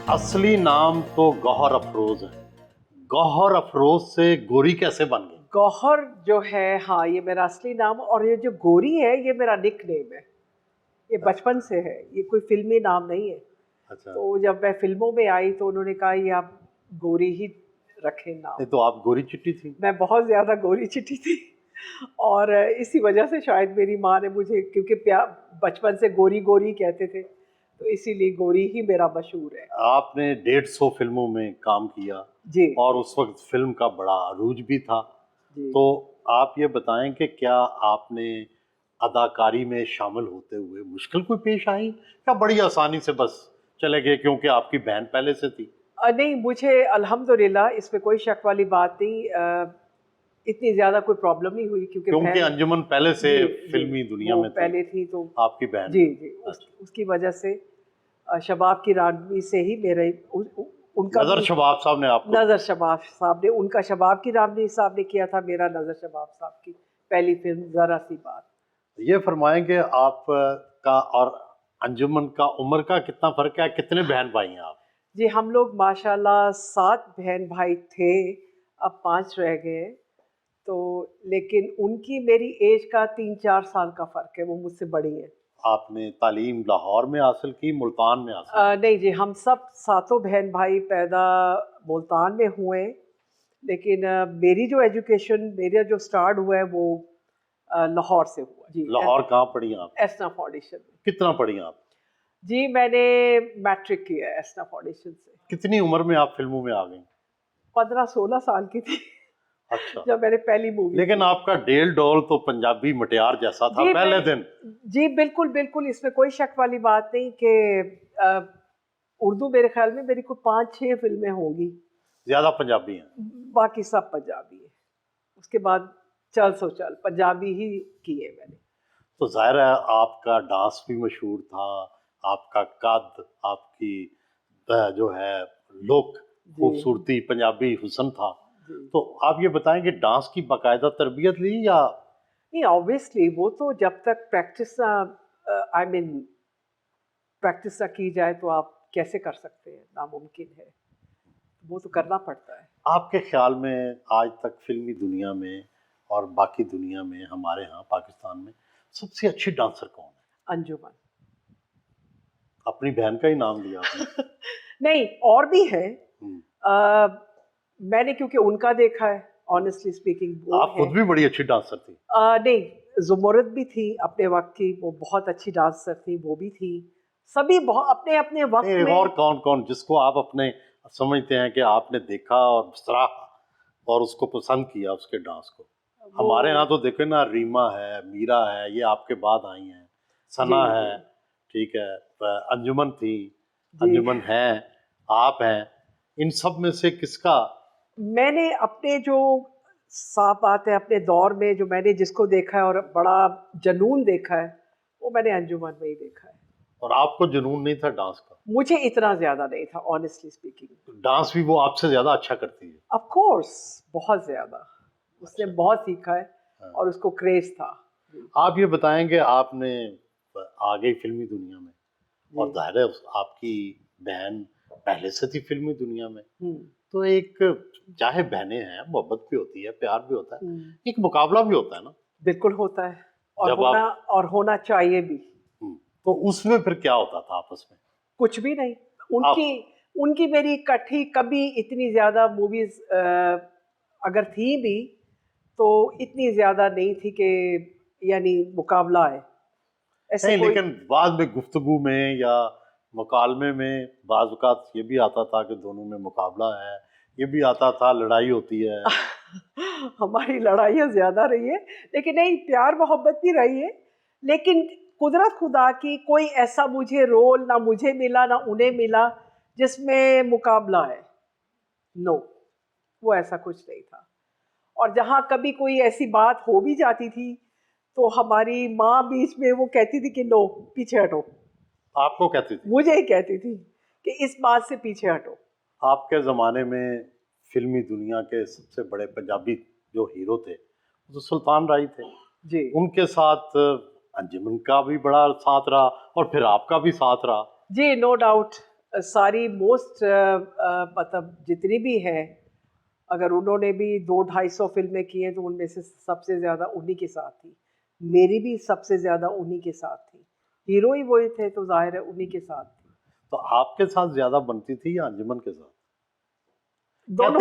असली नाम तो गौहर अफरोज है। गौहर अफरोज से गोरी कैसे बन गई? गौहर जो है, हाँ, ये मेरा असली नाम, और ये जो गोरी है ये मेरा निक नेम है। ये बचपन से है, ये कोई फिल्मी नाम नहीं है। अच्छा, तो जब मैं फिल्मों में आई तो उन्होंने कहा ये आप गोरी ही रखें नाम। नहीं तो आप गोरी चिट्टी थी। मैं बहुत ज़्यादा गोरी चिट्टी थी और इसी वजह से शायद मेरी माँ ने मुझे, क्योंकि बचपन से गोरी गोरी कहते थे, तो इसीलिए गोरी ही मेरा मशहूर है। आपने 150 फिल्मों में काम किया जी और उस वक्त फिल्म का बड़ा अरूज भी था। जी। तो आप ये बताएं कि क्या आपने अदाकारी में शामिल होते हुए मुश्किल कोई पेश आई या बड़ी आसानी से बस चले गए क्योंकि आपकी बहन पहले से थी? नहीं, मुझे अल्हम्दुलिल्लाह इसमें कोई शक वाली बात नहीं। इतनी ज़्यादा कोई प्रॉब्लम नहीं हुई क्योंकि क्योंकि अंजुमन पहले से जी, फिल्मी जी, दुनिया वो में थी, पहले थी तो आपकी बहन। जी जी, उसकी वजह से शबाब की रानी से ही मेरे उनका नजर भी, शबाब साहब ने आपको नज़र शबाब साहब ने, उनका शबाब की रानी साहब ने किया था, मेरा नज़र शबाब साहब की पहली फिल्म ज़रा सी बात। ये फरमाएंगे आप का और अंजुमन का उम्र का कितना फर्क है? कितने बहन भाई हैं आप? जी, हम लोग माशाल्लाह 7 बहन भाई थे, अब 5 रह गए हैं। तो लेकिन उनकी मेरी एज का 3-4 साल का फ़र्क है, वो मुझसे बड़ी हैं। आपने तालीम लाहौर में हासिल की, मुल्तान में हासिल की? नहीं जी, हम सब सातों बहन भाई पैदा मुल्तान में हुए, लेकिन मेरी जो एजुकेशन, मेरा जो स्टार्ट हुआ है वो लाहौर से हुआ जी। लाहौर कहाँ पढ़ी हैं आप? एसना फाउंडेशन में। कितना पढ़ी हैं आप? जी, मैंने मैट्रिक किया है एसना फाउंडेशन से। कितनी उम्र में आप फिल्मों में आ गई? 15-16 साल की थी अच्छा, जब मैंने पहली मूवी लेकिन आपका डेल डोल तो पंजाबी मटियार जैसा था जी पहले दिन। जी, बिल्कुल बिल्कुल, इसमें कोई शक वाली बात नहीं कि उर्दू मेरे ख्याल में मेरी को 5-6 फिल्में होंगी, ज्यादा पंजाबी हैं। बाकी सब पंजाबी है। उसके बाद चल सो चल पंजाबी ही किए मैंने। तो जाहिर है आपका डांस भी मशहूर था, आपका कद, आपकी जो है लुक, जी खूबसूरती, पंजाबी हुस्न था। जी। तो आप ये बताएं कि डांस की बाकायदा तरबियत ली या? नहीं, ऑब्वियसली वो तो जब तक प्रैक्टिस ना, आई मीन प्रैक्टिस ना की जाए तो आप कैसे कर सकते हैं, नामुमकिन है। वो तो करना पड़ता है। आपके ख्याल में आज तक फिल्मी दुनिया में और बाकी दुनिया में, हमारे यहाँ पाकिस्तान में सबसे अच्छी डांसर कौन है? अंजुमन। अपनी बहन का ही नाम लिया आपने। नहीं, और भी है। हम्म। मैंने क्योंकि उनका देखा है, ऑनेस्टली स्पीकिंग वो आप है। खुद भी बड़ी अच्छी डांसर थी। नहीं, ज़ुमरत भी थी अपने वक्त की, वो बहुत अच्छी डांसर थी, वो भी थी। सभी बहुत अपने अपने वक्त नहीं, में। और कौन कौन जिसको आप अपने समझते हैं कि आपने देखा और सराहा और उसको पसंद किया उसके डांस को? हमारे यहाँ तो देखे ना, रीमा है, मीरा है, ये आपके बाद आई हैं, सना जी है, ठीक है, अंजुमन थी, जी। अंजुमन है, आप हैं, इन सब में से किसका? मैंने अपने जो साफ बात है, अपने दौर में जो मैंने जिसको देखा है और बड़ा जुनून देखा है, वो मैंने अंजुमन में ही देखा है। और आपको जुनून नहीं था डांस का? मुझे इतना ज़्यादा नहीं था, ऑनेस्टली स्पीकिंग। डांस भी वो आपसे ज्यादा अच्छा करती है। ऑफ कोर्स, बहुत ज़्यादा। उसने अच्छा। बहुत सीखा है हाँ। और उसको क्रेज़ था। जी आप ये बताएंगे, आपने आ गई फिल्मी दुनिया में और जी। जाहिर है आपकी बहन पहले से थी फिल्मी दुनिया में, हुँ, तो एक, चाहे बहनें हैं, मोहब्बत भी होती है, प्यार भी होता है, हुँ। एक मुकाबला भी होता है ना? बिल्कुल होता है, और जब आप और होना चाहिए भी। तो उसमें फिर क्या होता था आपस में? कुछ भी नहीं। आप उनकी उनकी मेरी इकट्ठी कभी इतनी ज़्यादा मूवीज़ अगर थी भी, तो इतनी ज़्यादा नहीं थी कि यानी मुकाबला है। ऐसे नहीं, कोई लेकिन बाद में गुफ्तगू में या मुकालमे में बाज़ औक़ात ये भी आता था कि दोनों में मुकाबला है, ये भी आता था लड़ाई होती है। हमारी लड़ाइयाँ ज़्यादा रही है, लेकिन नहीं, प्यार मोहब्बत भी रही है। लेकिन कुदरत खुदा की कोई ऐसा मुझे रोल ना मुझे मिला ना उन्हें मिला जिसमें मुकाबला है। नो, वो ऐसा कुछ नहीं था। और जहाँ कभी कोई ऐसी बात हो भी जाती थी, तो हमारी माँ बीच में वो कहती थी कि लो पीछे हटो। आपको कहती थी? मुझे ही कहती थी कि इस बात से पीछे हटो। आपके ज़माने में फिल्मी दुनिया के सबसे बड़े पंजाबी जो हीरो थे, वो तो सुल्तान राय थे। जी उनके साथ अंजुमन का भी बड़ा साथ रहा और फिर आपका भी साथ रहा। जी, नो डाउट। सारी मोस्ट मतलब जितनी भी है, अगर उन्होंने भी 200-250 फिल्में की हैं तो उनमें से सबसे ज़्यादा उन्हीं के साथ थी। मेरी भी सबसे ज़्यादा उन्हीं के साथ थी। हीरो ही वही थे तो ज़ाहिर है उन्हीं के साथ थी। तो आपके साथ ज्यादा बनती थी या अंजुमन के साथ? दोनों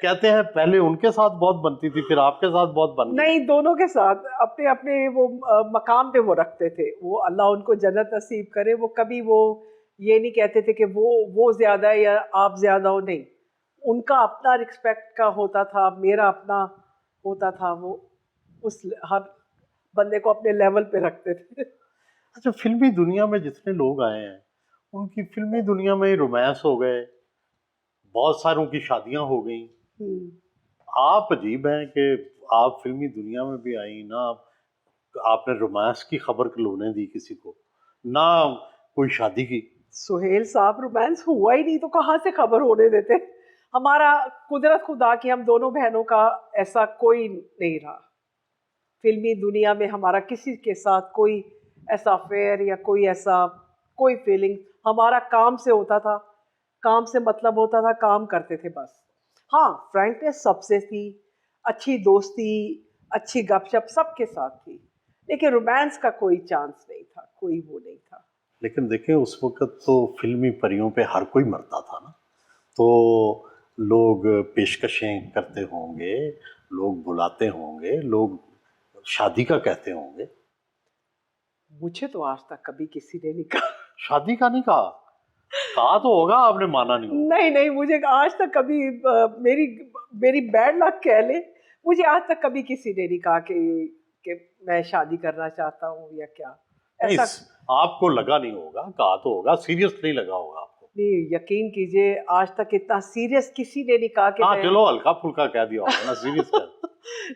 कहते हैं पहले उनके साथ बहुत बनती थी, फिर आपके साथ बहुत बन गई। नहीं, दोनों के साथ अपने-अपने वो मकाम पे वो रखते थे। वो अल्लाह उनको जन्नत नसीब करे, वो कभी वो ये नहीं कहते थे कि वो ज़्यादा है या आप ज़्यादा हो, नहीं। उनका अपना रिस्पेक्ट का होता था, मेरा अपना होता था। वो उस हर बंदे को अपने लेवल पे रखते थे। अच्छा, फिल्मी दुनिया में जितने लोग आए हैं उनकी फिल्मी दुनिया में रोमांस हो गए, बहुत सारों की शादियां हो गई। हुँ। आप अजीब हैं कि आप फिल्मी दुनिया में भी आई ना, आपने रोमांस की खबर खिलौने दी किसी को, ना कोई शादी की। सुहेल साहब, रोमांस हुआ ही नहीं तो कहाँ से खबर होने देते। हमारा कुदरत खुदा की हम दोनों बहनों का ऐसा कोई नहीं रहा। फिल्मी दुनिया में हमारा किसी के साथ कोई ऐसा अफेयर या कोई ऐसा कोई फीलिंग, हमारा काम से होता था। काम से मतलब होता था, काम करते थे बस। हाँ, फ्रैंकनेस सबसे थी, अच्छी दोस्ती, अच्छी गपशप सबके साथ थी, लेकिन रोमांस का कोई चांस नहीं था, कोई वो नहीं था। लेकिन देखिए उस वक्त तो फिल्मी परियों पे हर कोई मरता था ना, तो लोग पेशकशें करते होंगे, लोग बुलाते होंगे, लोग शादी का कहते होंगे। मुझे तो आज तक कभी किसी ने नहीं कहा। शादी का नहीं कहा? कहा तो होगा, आपने माना नहीं होगा। नहीं, नहीं, मुझे आज तक कभी मेरी मेरी बैड लक कह लें, मुझे आज तक कभी किसी ने नहीं कहा कि मैं शादी करना चाहता हूँ या क्या, नहीं, ऐसा आपको लगा नहीं होगा, कहा तो होगा, सीरियस नहीं लगा होगा आपको। नहीं, यकीन कीजिए आज तक इतना सीरियस किसी ने नहीं कहा कि हाँ मैं चलो, हल्का फुल्का कह दिया होगा ना, सीरियस कह।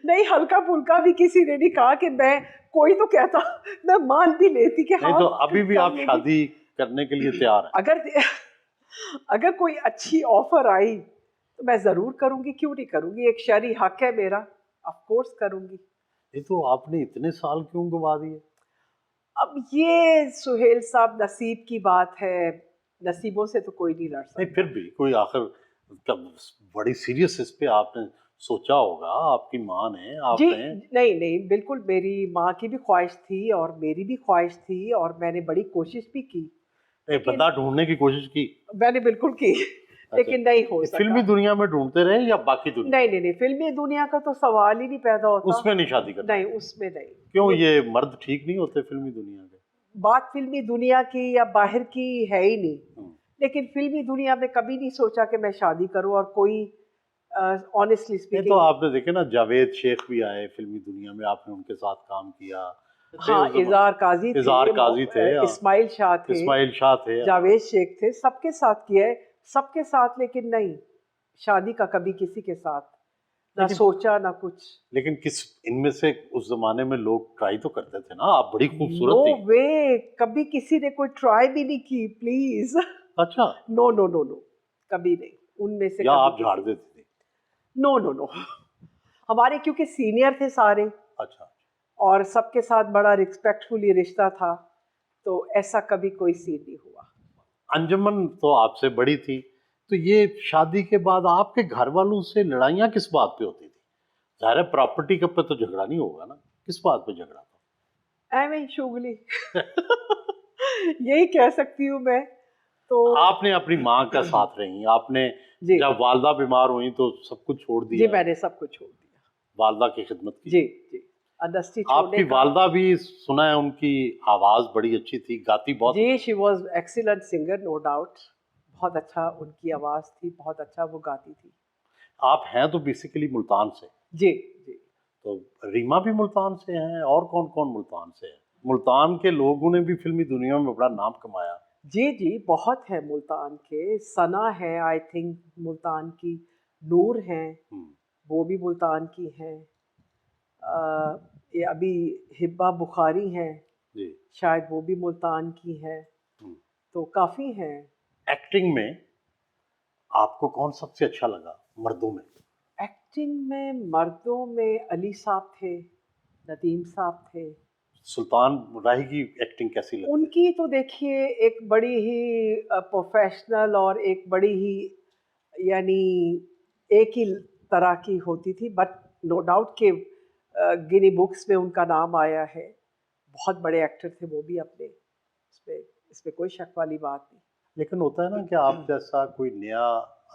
नहीं, हल्का-फुल्का भी किसी ने नहीं कहा कि मैं कोई तो कहता, मैं मान भी लेती कि नहीं हाँ, तो अभी भी कर आप लूँगी। शादी करने के लिए तैयार हैं? अगर अगर कोई अच्छी ऑफर आई तो मैं ज़रूर करूँगी, क्यों नहीं करूँगी? एक शरई हक है मेरा, ऑफ कोर्स करूँगी। ये तो आपने इतने साल क्यों गवा दिए? अब ये सुहेल साहब नसीब की बात है, नसीबों से तो कोई नहीं लड़ नहीं फिर सकता। भी कोई आखिर, तब बड़ी सीरियस इस पे आपने सोचा होगा, आपकी माँ ने, जी, आपने। नहीं, नहीं, बिल्कुल मेरी माँ की भी ख्वाहिश थी और मेरी भी ख्वाहिश थी और मैंने बड़ी कोशिश भी की, एक लेकिन बंदा ढूंढने की कोशिश की? मैंने बिल्कुल की, अच्छा, लेकिन नहीं हो ये फिल्मी सका। दुनिया में ढूंढते रहे या बाकी दुनिया नहीं, में? नहीं, नहीं, फ़िल्मी दुनिया का तो सवाल ही नहीं पैदा होता। उसमें नहीं शादी करना नहीं, चाहते? उसमें नहीं। क्यों, ये ये मर्द ठीक नहीं होते फिल्मी दुनिया के? बात फ़िल्मी दुनिया की या बाहर की है ही नहीं। हम्म। लेकिन फ़िल्मी दुनिया में कभी नहीं सोचा कि मैं शादी करूँ और कोई ऑनेस्टली नहीं तो स्पीकिंग आपने देखे ना, जावेद शेख भी आए फिल्मी दुनिया में, आपने उनके साथ काम किया थे हाँ, उस जमाने। इज़हार काज़ी इज़हार थे, काज़ी थे, हाँ। इस्माइल शाह थे, इस्माइल शाह थे, हाँ। जावेद शेख थे, सबके साथ किया है, सबके साथ, लेकिन नहीं, शादी का कभी किसी के साथ, ना लेकिन सोचा ना कुछ। लेकिन किस इनमें से उस जमाने में लोग ट्राई तो करते थे ना, आप बड़ी नो खूबसूरत थी। वे, कभी किसी ने कोई ट्राई भी नहीं की, प्लीज़। अच्छा, नो, नो, नो, नो, कभी नहीं, उनमें से या कभी आप झाड़ किसी देती थी? No, no, no. हमारे क्योंकि सीनियर थे सारे अच्छा, और सबके साथ बड़ा रिस्पेक्टफुली रिश्ता था, तो ऐसा कभी कोई सीन नहीं हुआ। अंजुमन तो आपसे बड़ी थी, तो ये शादी के बाद आपके घर वालों से लड़ाइयाँ किस बात पे होती थी? ज़ाहिर है प्रॉपर्टी के पे तो झगड़ा नहीं होगा ना, किस बात पे झगड़ा था? एवें चुगली। यही कह सकती हूँ मैं, तो आपने अपनी माँ का साथ रही, आपने जी, जब वालदा बीमार हुई तो सब कुछ छोड़ जी, दिया, मैंने सब कुछ छोड़ दिया। वालदा की खिदमत की। जी, जी, इंडस्ट्री छोड़ने आपकी का। वालदा भी, सुना है उनकी आवाज़ बड़ी अच्छी थी, गाती बहुत जी, अच्छी शी थी। Was excellent singer, no doubt. बहुत अच्छा उनकी आवाज़ थी, बहुत अच्छा वो गाती थी। आप हैं तो बेसिकली मुल्तान से, जी, जी। तो रीमा भी मुल्तान से हैं, और कौन कौन मुल्तान से है? मुल्तान के लोगों ने भी फिल्मी दुनिया में बड़ा नाम कमाया। जी, जी, बहुत है मुल्तान के, सना है आई थिंक मुल्तान की, नूर हैं, हम्म, वो भी मुल्तान की हैं। ये अभी हिब्बा बुखारी हैं, जी। शायद वो भी मुल्तान की हैं, हम्म। तो काफ़ी हैं। एक्टिंग में आपको कौन सबसे अच्छा लगा मर्दों में? एक्टिंग में मर्दों में अली साहब थे, नदीम साहब थे, सुल्तान राही की एक्टिंग कैसी लगती है? उनकी तो देखिए एक बड़ी ही प्रोफेशनल और एक बड़ी ही यानी एक ही तरह की होती थी, बट नो डाउट कि गिनी बुक्स में उनका नाम आया है। बहुत बड़े एक्टर थे वो भी अपने, इसमें कोई शक वाली बात नहीं। लेकिन होता है ना कि आप जैसा कोई नया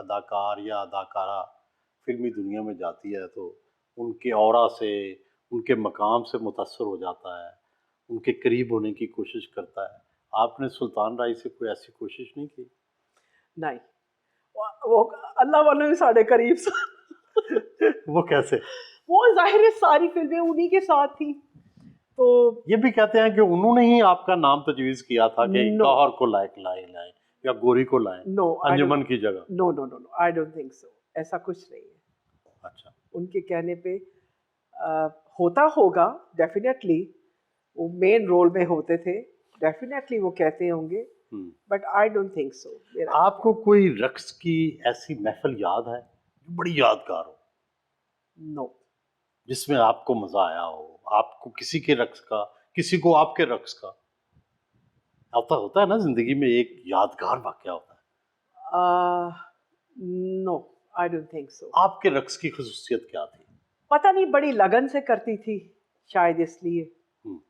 अदाकार या अदाकारा फिल्मी दुनिया में जाती है तो उनके ऑरा से, उनके मकाम से मुतासर हो जाता है, उनके करीब होने की कोशिश करता है। आपने सुल्तान राय से कोई ऐसी कोशिश नहीं की? नहीं, वो अल्लाह वाले भी साढ़े करीब से वो कैसे? वो जाहिर है सारी फिल्में उन्हीं के साथ थी, तो ये भी कहते हैं कि उन्होंने ही आपका नाम तजवीज़ किया था कि No. गौहर को लाएं या गोरी को लाएं नो अंजुमन की जगह। No no no no, I don't think so, ऐसा कुछ नहीं है। अच्छा, उनके कहने पे होता होगा डेफिनेटली, वो मेन रोल में होते थे, डेफिनेटली वो कहते होंगे, बट आई डोंट थिंक सो। आपको कोई रक्स की ऐसी महफिल याद है जो बड़ी यादगार हो, नो, जिसमें आपको मजा आया हो, आपको किसी के रक्स का, किसी को आपके रक्स का? होता है ना जिंदगी में एक यादगार वाकया होता है। No, I don't think so. आपके रक्स की खुसूसियत क्या थी? पता नहीं, बड़ी लगन से करती थी शायद इसलिए। हम्म।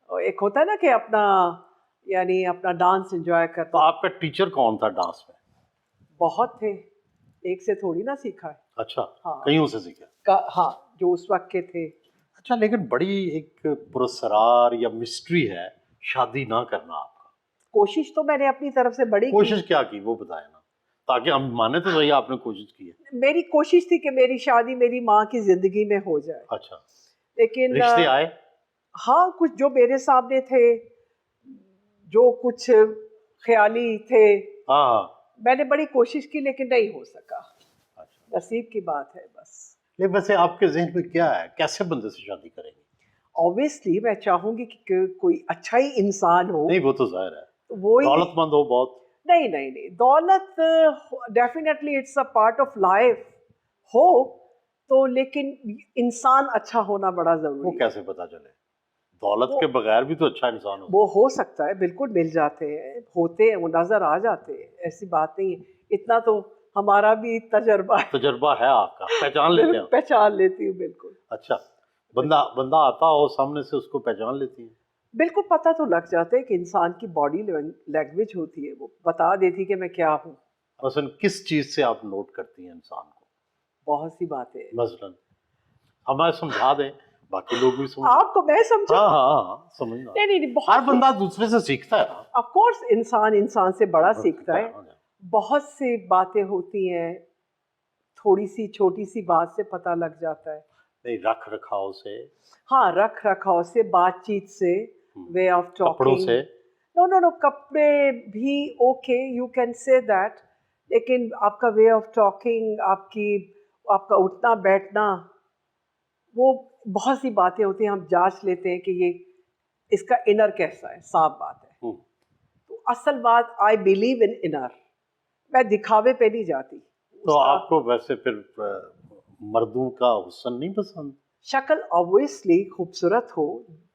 और एक होता है ना कि अपना यानी अपना डांस एंजॉय तो करना। आपका टीचर कौन था डांस में? बहुत थे, एक से थोड़ी ना सीखा है। अच्छा, हाँ। कईयों से सीखा। हाँ, जो उस वक्त के थे। अच्छा, लेकिन बड़ी एक पुरस्कार या मिस्ट्री है शादी ना करना आपका। कोशिश तो मैंने अपनी तरफ से बड़ी की। कोशिश क्या की वो बताए ना, ताकि हम माने तो सही आपने कोशिश की है। मेरी कोशिश थी कि मेरी शादी मेरी माँ की जिंदगी में हो जाए, अच्छा, लेकिन रिश्ते आए? हाँ, कुछ जो मेरे सामने थे, जो कुछ ख्याली थे, हाँ हाँ। मैंने बड़ी कोशिश की लेकिन नहीं हो सका। अच्छा, नसीब की बात है बस। लेकिन वैसे आपके जहन में क्या है, कैसे बंदे से शादी करेंगे? ऑब्वियसली मैं चाहूंगी कि कोई अच्छा ही इंसान हो। नहीं, वो तो जाहिर है, वो ही दौलतमंद हो बहुत। नहीं नहीं नहीं, दौलत definitely it's a part of life हो तो, लेकिन इंसान अच्छा होना बड़ा वो जरूरी है। कैसे पता चले? दौलत के बगैर भी तो अच्छा इंसान हो। वो हो सकता है, बिल्कुल मिल जाते हैं, होते हैं, वो नजर आ जाते हैं, ऐसी बात नहीं है। इतना तो हमारा भी तजर्बा है। तजर्बा है आपका, पहचान लेते हैं। पहचान लेती हूँ बिल्कुल। अच्छा, बंदा आता हो सामने से, उसको पहचान लेती है? बिल्कुल पता तो लग जाता है कि इंसान की बॉडी लैंग्वेज होती है, वो बता देती है कि मैं क्या हूँ। मसलन किस चीज से आप नोट करती हैं इंसान को? बहुत सी बातें हैं। मसलन हमें समझा दें, बाकी लोग भी समझ। आपको मैं समझा? हाँ हाँ हाँ, समझना। नहीं नहीं नहीं, हर बहुत बंदा दूसरे से सीखता है ना। ऑफ कोर्स इंसान से बड़ा सीखता है। हाँ, बहुत सी बातें होती हैं, थोड़ी सी छोटी सी बात से पता लग जाता है। नहीं, रख रखाव से, हाँ, रख रखाव से, बातचीत से, वे ऑफ कपड़ों टॉकिंग। से। नो नो नो, कपड़े भी okay, you can say that, लेकिन आपका वे ऑफ टॉकिंग, आपका उठना बैठना, वो बहुत सी बातें होती हैं, हम जांच लेते हैं कि ये इसका इनर कैसा है, साफ बात है। तो असल बात, आई बिलीव इन इनर, मैं दिखावे पे नहीं जाती। तो आपको वैसे फिर मर्दों का हुस्न नहीं पसंद? शक्ल ऑब्वियसली खूबसूरत हो,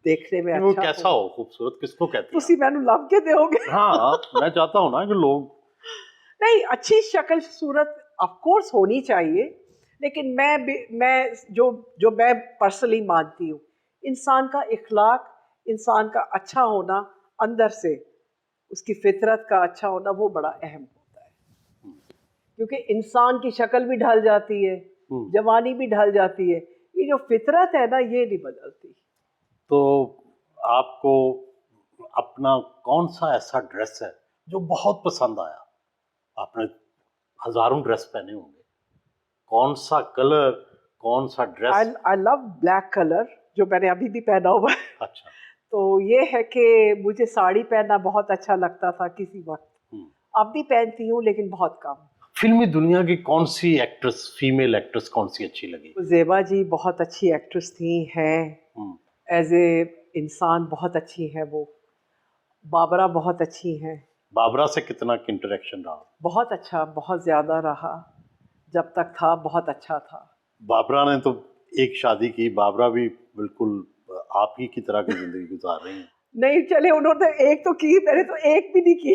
देखने में वो अच्छा कैसा हो खूबसूरत, किसको कहते हैं? तुसी मैनू लभ के दोगे। हाँ, मैं चाहता हूँ ना कि लोग। नहीं, अच्छी शक्ल सूरत ऑफ कोर्स होनी चाहिए, लेकिन मैं जो मैं पर्सनली मानती हूँ, इंसान का इखलाक, इंसान का अच्छा होना अंदर से, उसकी फितरत का अच्छा होना, वो बड़ा अहम होता है। क्योंकि इंसान की शक्ल भी ढल जाती है, जवानी भी ढल जाती है, ये जो फितरत है ना, ये नहीं बदलती। तो आपको अपना कौन सा ऐसा ड्रेस है जो बहुत पसंद आया? आपने हजारों ड्रेस पहने होंगे, कौन सा कलर, कौन सा dress? I love black colour, जो मैंने अभी भी पहना हुआ है। अच्छा। तो ये है कि मुझे साड़ी पहनना बहुत अच्छा लगता था किसी वक्त, अब भी पहनती हूँ लेकिन बहुत कम। फिल्मी दुनिया की कौन सी एक्ट्रेस, फीमेल एक्ट्रेस कौन सी अच्छी लगी? ज़ेबा जी बहुत अच्छी एक्ट्रेस थी, हैं एज ए इंसान बहुत अच्छी हैं वो। बाबरा बहुत अच्छी हैं। बाबरा से कितना इंटरेक्शन रहा? बहुत अच्छा, बहुत ज़्यादा रहा, जब तक था बहुत अच्छा था। बाबरा ने तो एक शादी की, बाबरा भी बिल्कुल आप ही की तरह की जिंदगी गुजार रही हैं। नहीं चले, उन्होंने एक तो की, मैंने तो एक भी नहीं की।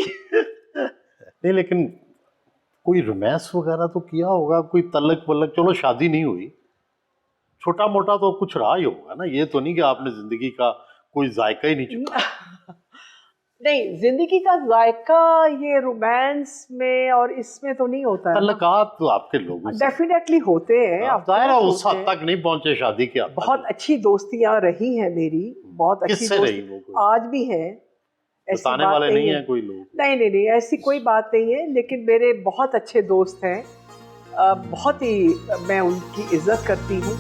नहीं, लेकिन कोई रोमांस वगैरह तो किया होगा, कोई तलक वलक, चलो शादी नहीं हुई, छोटा मोटा तो कुछ रहा ही होगा ना। ये तो नहीं कि आपने जिंदगी का कोई जायका ही नहीं चखा। नहीं, जिंदगी का जायका ये रोमांस में और इसमें तो नहीं होता है। तल्लकात तो आपके लोगों से डेफिनेटली होते हैं। आप जाहिर है उस हद तक नहीं पहुंचे शादी के हद तक। बहुत अच्छी दोस्तियां रही हैं मेरी, बहुत अच्छी किससे रही वो? कोई आज भी है, ऐसी बताने बात वाले नहीं है। है कोई लोग? नहीं नहीं नहीं, ऐसी कोई बात नहीं है, लेकिन मेरे बहुत अच्छे दोस्त हैं, बहुत ही मैं उनकी इज्जत करती हूँ।